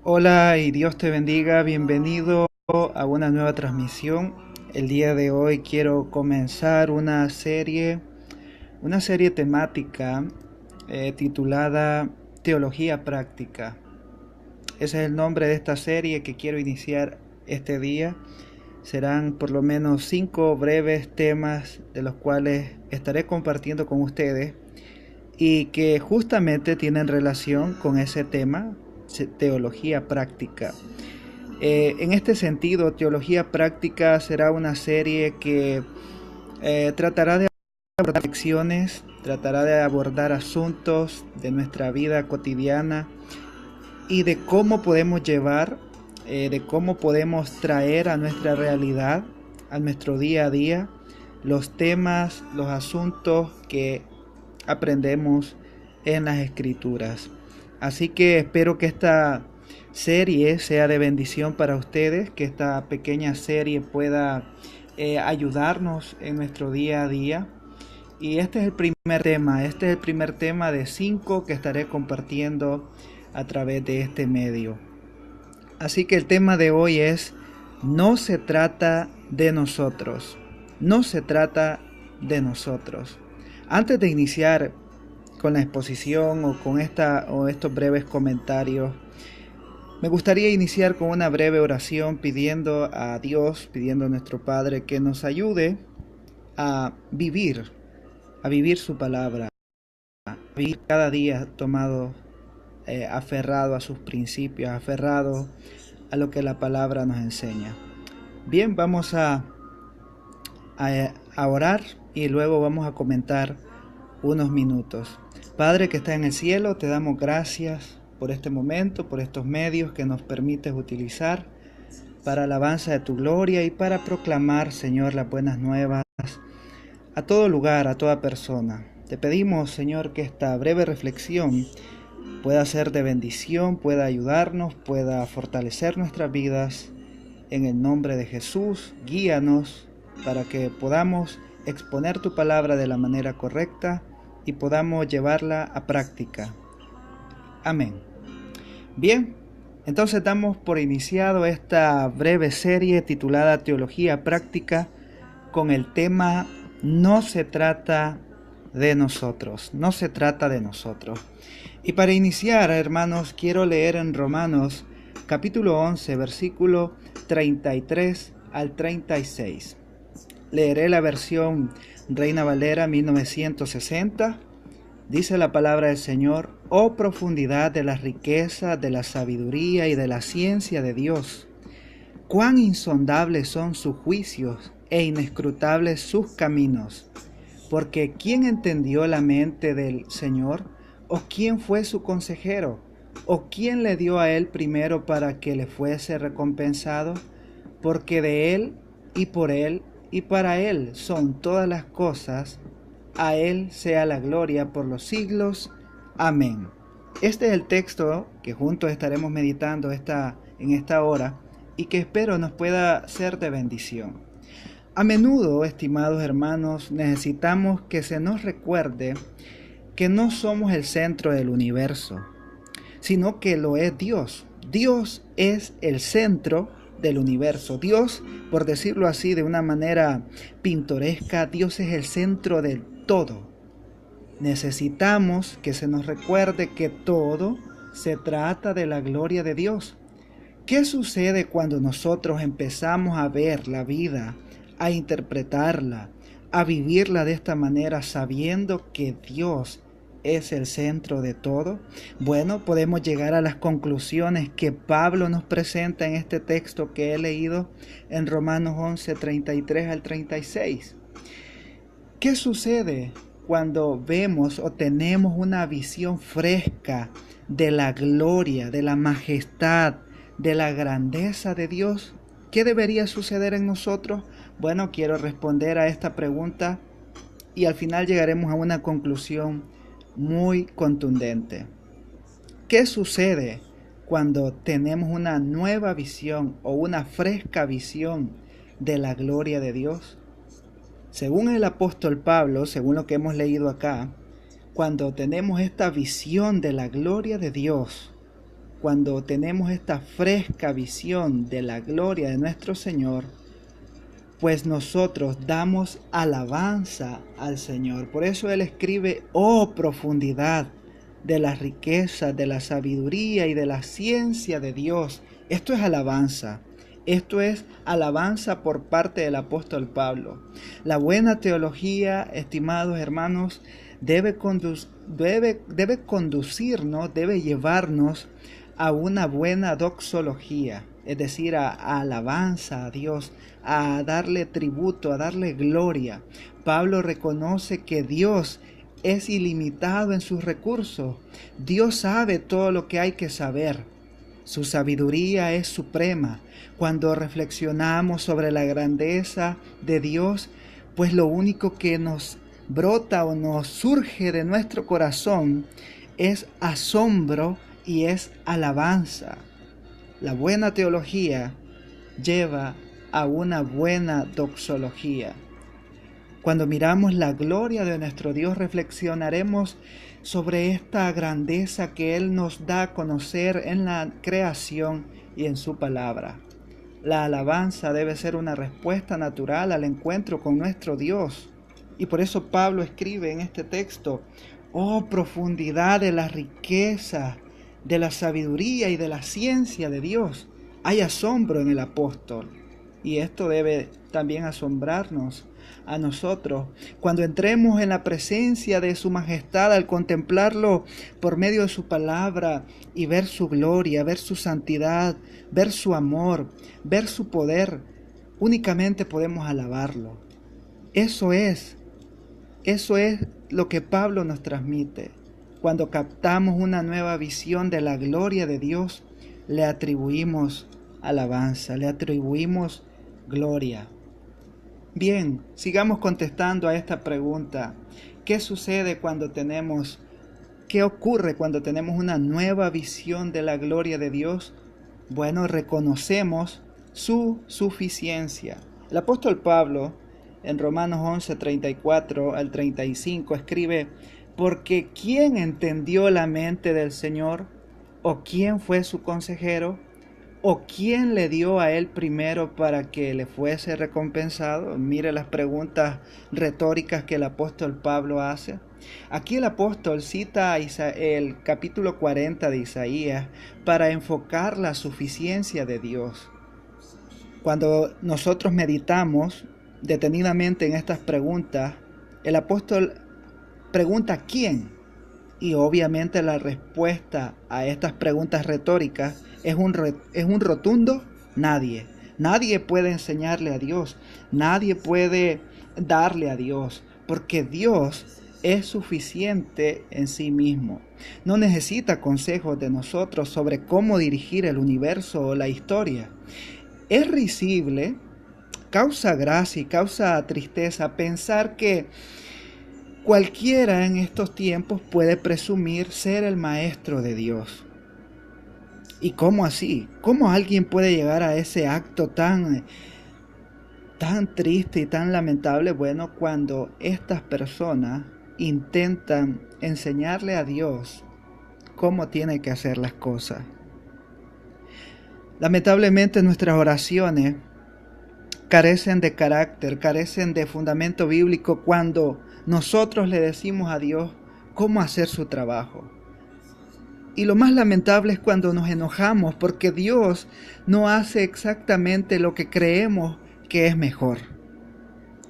Hola y Dios te bendiga, bienvenido a una nueva transmisión. El día de hoy quiero comenzar una serie temática titulada Teología Práctica. Ese es el nombre de esta serie que quiero iniciar este día. Serán por lo menos 5 breves temas de los cuales estaré compartiendo con ustedes y que justamente tienen relación con ese tema, teología práctica. En este sentido, teología práctica será una serie que tratará de abordar lecciones, tratará de abordar asuntos de nuestra vida cotidiana y de cómo podemos llevar, de cómo podemos traer a nuestra realidad, a nuestro día a día, los temas, los asuntos que aprendemos en las escrituras. Así que espero que esta serie sea de bendición para ustedes, que esta pequeña serie pueda ayudarnos en nuestro día a día. Y este es el primer tema de 5 que estaré compartiendo a través de este medio. Así que el tema de hoy es: no se trata de nosotros, no se trata de nosotros. Antes de iniciar con la exposición o estos breves comentarios, me gustaría iniciar con una breve oración pidiendo a Dios, pidiendo a nuestro Padre que nos ayude a vivir su palabra, a vivir cada día aferrado a sus principios, aferrado a lo que la palabra nos enseña. Bien, vamos a orar y luego vamos a comentar unos minutos. Padre que está en el cielo, te damos gracias por este momento, por estos medios que nos permites utilizar para alabanza de tu gloria y para proclamar, Señor, las buenas nuevas a todo lugar, a toda persona. Te pedimos, Señor, que esta breve reflexión pueda ser de bendición, pueda ayudarnos, pueda fortalecer nuestras vidas. En el nombre de Jesús, guíanos para que podamos exponer tu palabra de la manera correcta y podamos llevarla a práctica. Amén. Bien, entonces damos por iniciado esta breve serie titulada Teología Práctica con el tema No se trata de nosotros, no se trata de nosotros. Y para iniciar, hermanos, quiero leer en Romanos capítulo 11, versículo 33 al 36. Leeré la versión Reina Valera 1960. Dice la palabra del Señor: oh profundidad de la riqueza, de la sabiduría y de la ciencia de Dios. Cuán insondables son sus juicios e inescrutables sus caminos. Porque ¿quién entendió la mente del Señor? ¿O quién fue su consejero? ¿O quién le dio a él primero para que le fuese recompensado? Porque de él y para él son todas las cosas. A él sea la gloria por los siglos. Amén. Este es el texto que juntos estaremos meditando en esta hora y que espero nos pueda ser de bendición. A menudo, estimados hermanos, necesitamos que se nos recuerde que no somos el centro del universo, sino que lo es Dios. Dios es el centro del universo. Dios, por decirlo así de una manera pintoresca, Dios es el centro del todo. Necesitamos que se nos recuerde que todo se trata de la gloria de Dios. ¿Qué sucede cuando nosotros empezamos a ver la vida, a interpretarla, a vivirla de esta manera, sabiendo que Dios es el centro de todo? Bueno, podemos llegar a las conclusiones que Pablo nos presenta en este texto que he leído en Romanos 11, 33 al 36. ¿Qué sucede cuando vemos o tenemos una visión fresca de la gloria, de la majestad, de la grandeza de Dios? ¿Qué debería suceder en nosotros? Bueno, quiero responder a esta pregunta y al final llegaremos a una conclusión muy contundente. ¿Qué sucede cuando tenemos una nueva visión o una fresca visión de la gloria de Dios? Según el apóstol Pablo, según lo que hemos leído acá, cuando tenemos esta visión de la gloria de Dios, cuando tenemos esta fresca visión de la gloria de nuestro Señor, pues nosotros damos alabanza al Señor. Por eso Él escribe: oh profundidad de la riqueza, de la sabiduría y de la ciencia de Dios. Esto es alabanza. Esto es alabanza por parte del apóstol Pablo. La buena teología, estimados hermanos, debe conducirnos, debe llevarnos a una buena doxología, es decir, a alabanza a Dios, a darle tributo, a darle gloria. Pablo reconoce que Dios es ilimitado en sus recursos. Dios sabe todo lo que hay que saber. Su sabiduría es suprema. Cuando reflexionamos sobre la grandeza de Dios, pues lo único que nos brota o nos surge de nuestro corazón es asombro y es alabanza. La buena teología lleva a una buena doxología. Cuando miramos la gloria de nuestro Dios, reflexionaremos sobre esta grandeza que Él nos da a conocer en la creación y en su palabra. La alabanza debe ser una respuesta natural al encuentro con nuestro Dios. Y por eso Pablo escribe en este texto: oh profundidad de la riqueza, de la sabiduría y de la ciencia de Dios. Hay asombro en el apóstol. Y esto debe también asombrarnos a nosotros cuando entremos en la presencia de su majestad, al contemplarlo por medio de su palabra y ver su gloria, ver su santidad, ver su amor, ver su poder. Únicamente podemos alabarlo. Eso es lo que Pablo nos transmite. Cuando captamos una nueva visión de la gloria de Dios, le atribuimos alabanza, le atribuimos gloria. Bien, sigamos contestando a esta pregunta. ¿Qué ocurre cuando tenemos una nueva visión de la gloria de Dios? Bueno, reconocemos su suficiencia. El apóstol Pablo, en Romanos 11, 34 al 35, escribe: porque ¿quién entendió la mente del Señor? ¿O quién fue su consejero? ¿O quién le dio a él primero para que le fuese recompensado? Mire las preguntas retóricas que el apóstol Pablo hace. Aquí el apóstol cita el capítulo 40 de Isaías para enfocar la suficiencia de Dios. Cuando nosotros meditamos detenidamente en estas preguntas, el apóstol pregunta ¿quién? Y obviamente la respuesta a estas preguntas retóricas es un rotundo nadie. Nadie puede enseñarle a Dios, nadie puede darle a Dios, porque Dios es suficiente en sí mismo. No necesita consejos de nosotros sobre cómo dirigir el universo o la historia. Es risible, causa gracia y causa tristeza pensar que cualquiera en estos tiempos puede presumir ser el maestro de Dios. ¿Y cómo así? ¿Cómo alguien puede llegar a ese acto tan triste y tan lamentable? Bueno, cuando estas personas intentan enseñarle a Dios cómo tiene que hacer las cosas. Lamentablemente nuestras oraciones carecen de carácter, carecen de fundamento bíblico cuando nosotros le decimos a Dios cómo hacer su trabajo. Y lo más lamentable es cuando nos enojamos porque Dios no hace exactamente lo que creemos que es mejor.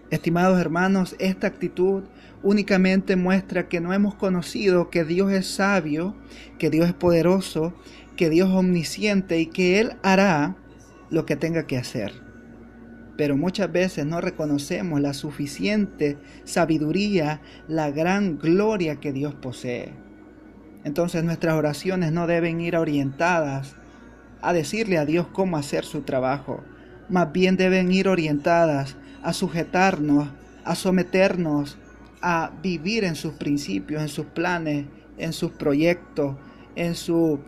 Estimados hermanos, esta actitud únicamente muestra que no hemos conocido que Dios es sabio, que Dios es poderoso, que Dios es omnisciente y que Él hará lo que tenga que hacer. Pero muchas veces no reconocemos la suficiente sabiduría, la gran gloria que Dios posee. Entonces nuestras oraciones no deben ir orientadas a decirle a Dios cómo hacer su trabajo. Más bien deben ir orientadas a sujetarnos, a someternos, a vivir en sus principios, en sus planes, en sus proyectos, en su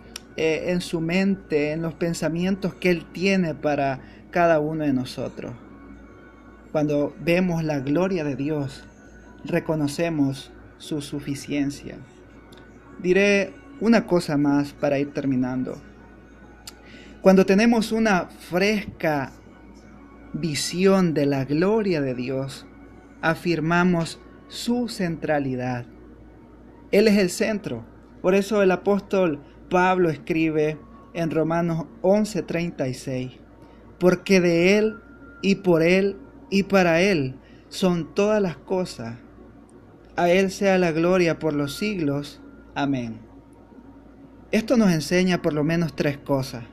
mente, en los pensamientos que Él tiene para cada uno de nosotros. Cuando vemos la gloria de Dios, reconocemos su suficiencia. Diré una cosa más para ir terminando. Cuando tenemos una fresca visión de la gloria de Dios, afirmamos su centralidad. Él es el centro. Por eso el apóstol Pablo escribe en Romanos 11:36, porque de Él y por Él y para Él son todas las cosas. A Él sea la gloria por los siglos. Amén. Esto nos enseña por lo menos tres cosas.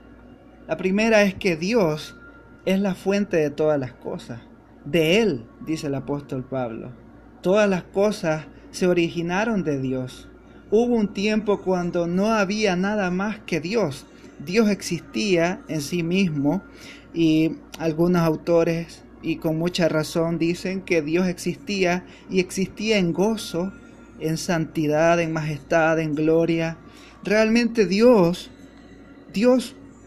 La primera es que Dios es la fuente de todas las cosas. De Él, dice el apóstol Pablo, todas las cosas se originaron de Dios. Hubo un tiempo cuando no había nada más que Dios. Dios existía en sí mismo y algunos autores, y con mucha razón, dicen que Dios existía y existía en gozo, en santidad, en majestad, en gloria. Realmente Dios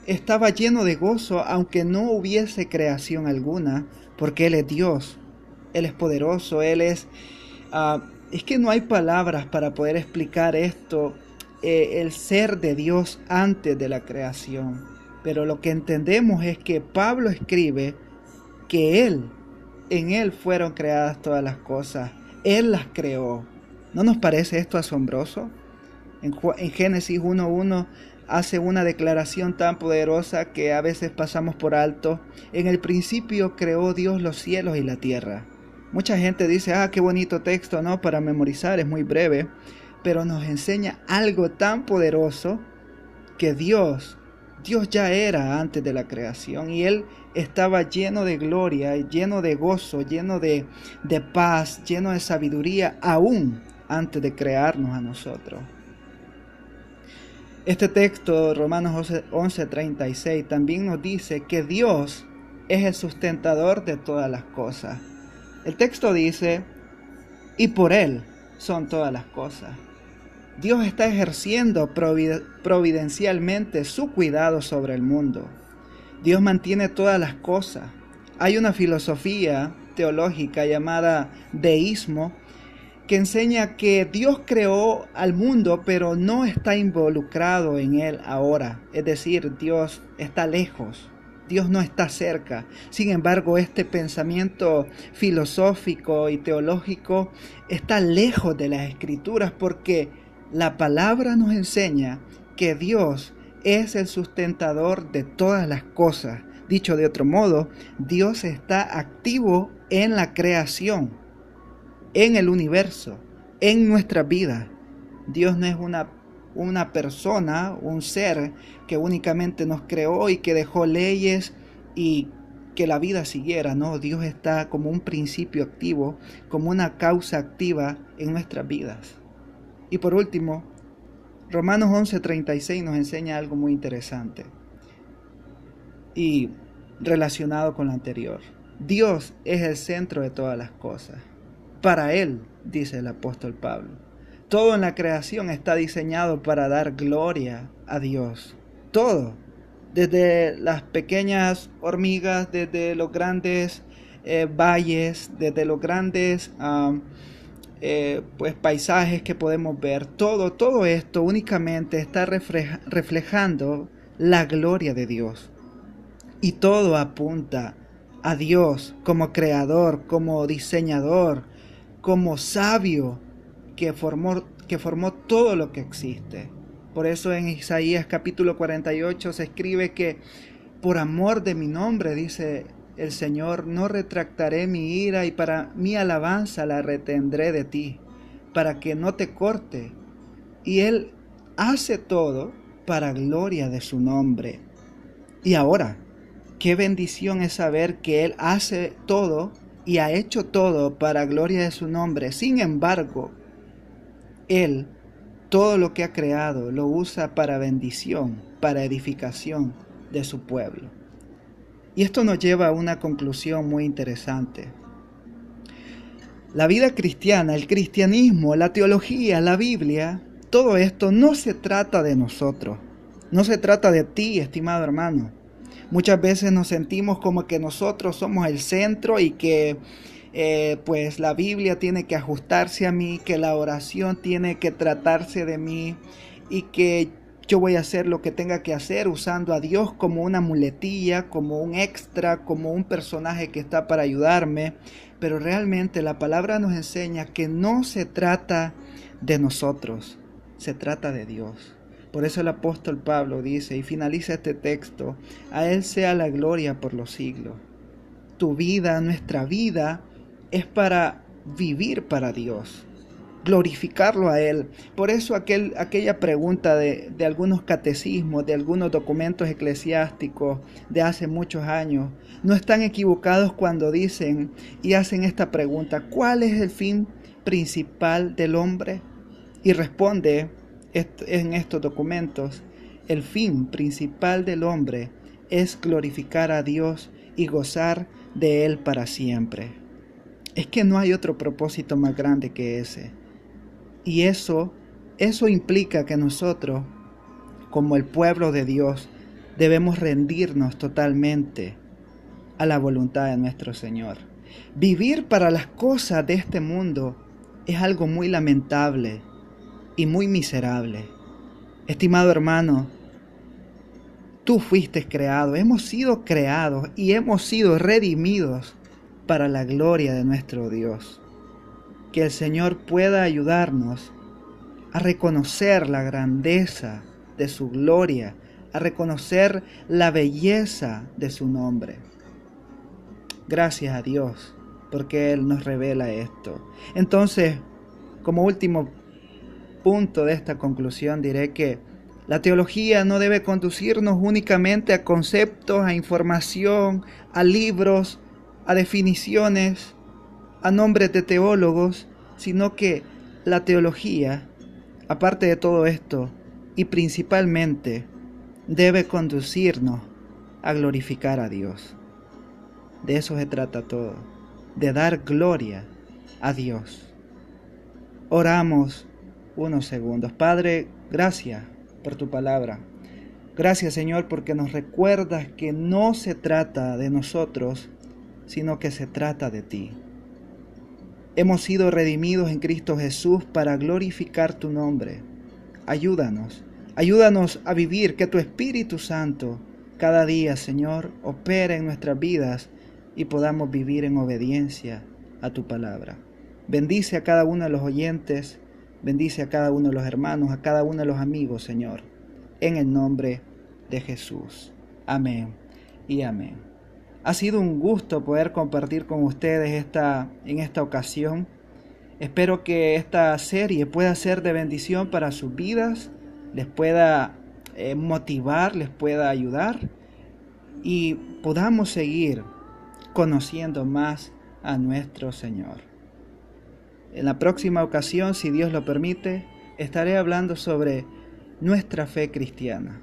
estaba lleno de gozo aunque no hubiese creación alguna, porque Él es Dios, Él es poderoso, Él es que no hay palabras para poder explicar esto, el ser de Dios antes de la creación. Pero lo que entendemos es que Pablo escribe que en Él fueron creadas todas las cosas, Él las creó. ¿No nos parece esto asombroso? En Génesis 1:1 hace una declaración tan poderosa que a veces pasamos por alto. En el principio creó Dios los cielos y la tierra. Mucha gente dice, qué bonito texto, ¿no? Para memorizar, es muy breve, pero nos enseña algo tan poderoso que Dios ya era antes de la creación y Él estaba lleno de gloria, lleno de gozo, lleno de paz, lleno de sabiduría, aún antes de crearnos a nosotros. Este texto, Romanos 11:36, también nos dice que Dios es el sustentador de todas las cosas. El texto dice, y por Él son todas las cosas. Dios está ejerciendo providencialmente su cuidado sobre el mundo. Dios mantiene todas las cosas. Hay una filosofía teológica llamada deísmo que enseña que Dios creó al mundo, pero no está involucrado en él ahora. Es decir, Dios está lejos. Dios no está cerca. Sin embargo, este pensamiento filosófico y teológico está lejos de las Escrituras porque la palabra nos enseña que Dios es el sustentador de todas las cosas. Dicho de otro modo, Dios está activo en la creación, en el universo, en nuestra vida. Dios no es una persona, un ser que únicamente nos creó y que dejó leyes y que la vida siguiera. No, Dios está como un principio activo, como una causa activa en nuestras vidas. Y por último, Romanos 11:36 nos enseña algo muy interesante y relacionado con lo anterior. Dios es el centro de todas las cosas. Para Él, dice el apóstol Pablo, todo en la creación está diseñado para dar gloria a Dios. Todo, desde las pequeñas hormigas, desde los grandes valles, desde los grandes paisajes que podemos ver, todo esto únicamente está reflejando la gloria de Dios. Y todo apunta a Dios como creador, como diseñador, como sabio que formó todo lo que existe. Por eso en Isaías capítulo 48 se escribe que por amor de mi nombre, dice el Señor, no retractaré mi ira y para mi alabanza la retendré de ti, para que no te corte. Y Él hace todo para gloria de su nombre. Y ahora, qué bendición es saber que Él hace todo y ha hecho todo para gloria de su nombre. Sin embargo, Él, todo lo que ha creado, lo usa para bendición, para edificación de su pueblo. Y esto nos lleva a una conclusión muy interesante. La vida cristiana, el cristianismo, la teología, la Biblia, todo esto no se trata de nosotros. No se trata de ti, estimado hermano. Muchas veces nos sentimos como que nosotros somos el centro y que pues la Biblia tiene que ajustarse a mí, que la oración tiene que tratarse de mí y que Yo voy a hacer lo que tenga que hacer usando a Dios como una muletilla, como un extra, como un personaje que está para ayudarme. Pero realmente la palabra nos enseña que no se trata de nosotros, se trata de Dios. Por eso el apóstol Pablo dice y finaliza este texto: a Él sea la gloria por los siglos. Tu vida, nuestra vida, es para vivir para Dios, glorificarlo a Él. Por eso aquella pregunta de algunos catecismos, de algunos documentos eclesiásticos de hace muchos años, no están equivocados cuando dicen y hacen esta pregunta: ¿cuál es el fin principal del hombre? Y responde en estos documentos: el fin principal del hombre es glorificar a Dios y gozar de Él para siempre. Es que no hay otro propósito más grande que ese. Y eso implica que nosotros, como el pueblo de Dios, debemos rendirnos totalmente a la voluntad de nuestro Señor. Vivir para las cosas de este mundo es algo muy lamentable y muy miserable. Estimado hermano, tú fuiste creado, hemos sido creados y hemos sido redimidos para la gloria de nuestro Dios. Que el Señor pueda ayudarnos a reconocer la grandeza de su gloria, a reconocer la belleza de su nombre. Gracias a Dios, porque Él nos revela esto. Entonces, como último punto de esta conclusión, diré que la teología no debe conducirnos únicamente a conceptos, a información, a libros, a definiciones, a nombres de teólogos, sino que la teología, aparte de todo esto, y principalmente, debe conducirnos a glorificar a Dios. De eso se trata todo, de dar gloria a Dios. Oramos unos segundos. Padre, gracias por tu palabra. Gracias, Señor, porque nos recuerdas que no se trata de nosotros, sino que se trata de ti. Hemos sido redimidos en Cristo Jesús para glorificar tu nombre. Ayúdanos a vivir, que tu Espíritu Santo cada día, Señor, opere en nuestras vidas y podamos vivir en obediencia a tu palabra. Bendice a cada uno de los oyentes, bendice a cada uno de los hermanos, a cada uno de los amigos, Señor, en el nombre de Jesús. Amén y amén. Ha sido un gusto poder compartir con ustedes en esta ocasión. Espero que esta serie pueda ser de bendición para sus vidas, les pueda motivar, les pueda ayudar y podamos seguir conociendo más a nuestro Señor. En la próxima ocasión, si Dios lo permite, estaré hablando sobre nuestra fe cristiana.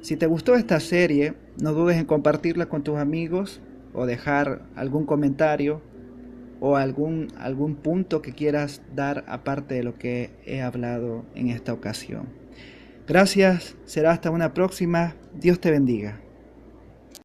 Si te gustó esta serie, no dudes en compartirla con tus amigos o dejar algún comentario o algún punto que quieras dar aparte de lo que he hablado en esta ocasión. Gracias, será hasta una próxima. Dios te bendiga.